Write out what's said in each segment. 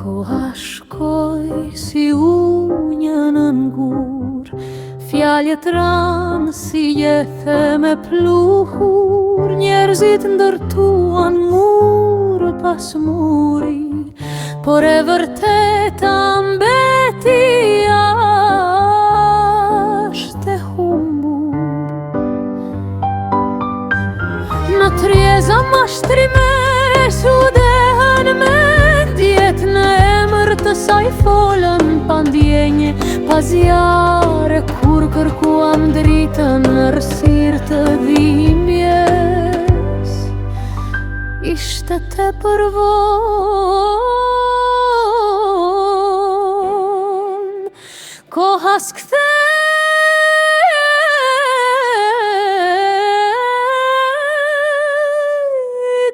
Koha shkoj si unja në ngur, fjaljet ranë si jethe me pluhur. Njerëzit ndërtuan mur pas muri, por e vërteta mbeti ashte humbur. Në trjeza mashtrime sudehen mendjet, në emër të saj folën pandjenje. Pazjare kur kërkuam dritën në rësir të dhimbjes, ishte tepër vonë. Koha s'kthej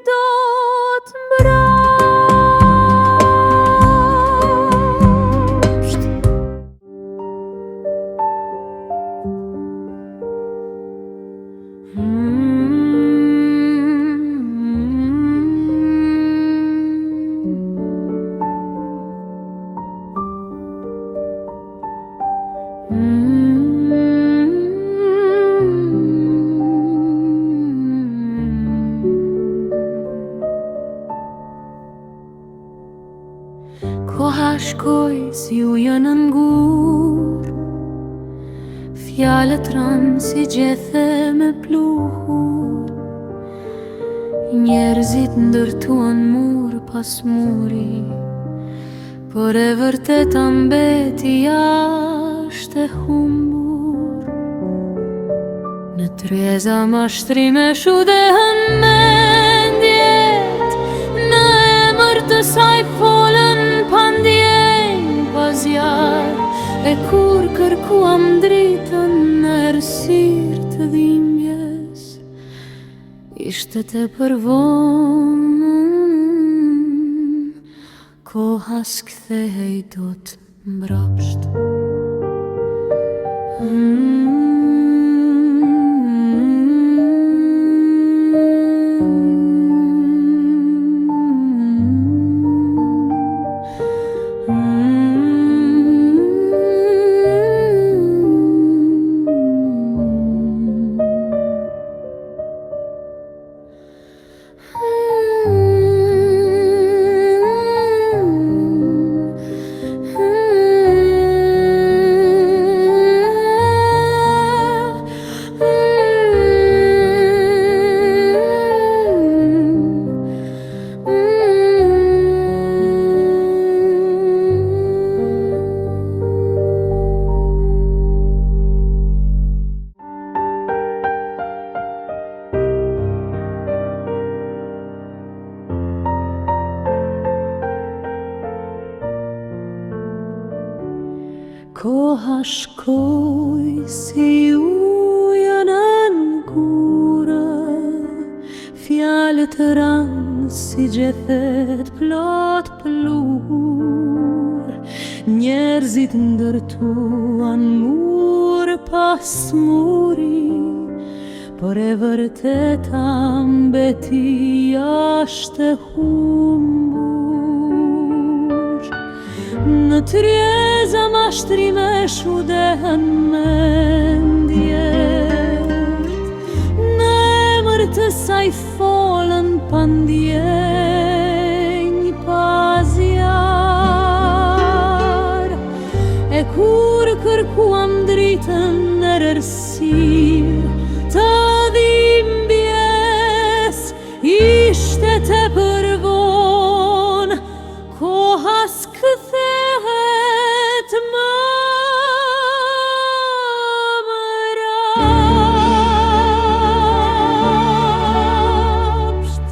dot mbrapsht. Koha shkoj si ujë në ngur, fjalët ranë si gjethe me pluhur. Njerëzit ndërtuan mur pas muri, por e vërteta mbeti ashte humbur. Në treza mashtrime shudehen mendjet, në emër të saj folën pandjenj. Pazjar e kur kërkuam dritën në errësir të dhimbjes, ishte tepër vonë. Koha s'kthehej dot mbrapsht. Koha shkoj si ujë në ngurë, fjalët ranë si gjethet plot pluhur. Njerëzit ndërtuan mur pas muri, por e vërteta mbeti ashte humbur. Në trjeza mashtrime shudehen mendjet, në emër të saj folën pandjenj. Pazjar e kur kërkuam dritën në errësir të dhimbjes, ishte tepër vonë. Koha s'kthehet më mbrapsht.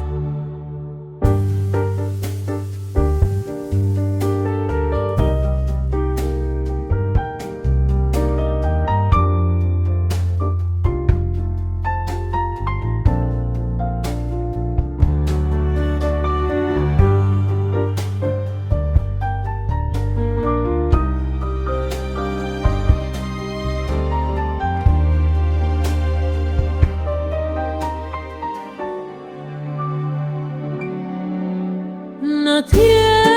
Në tje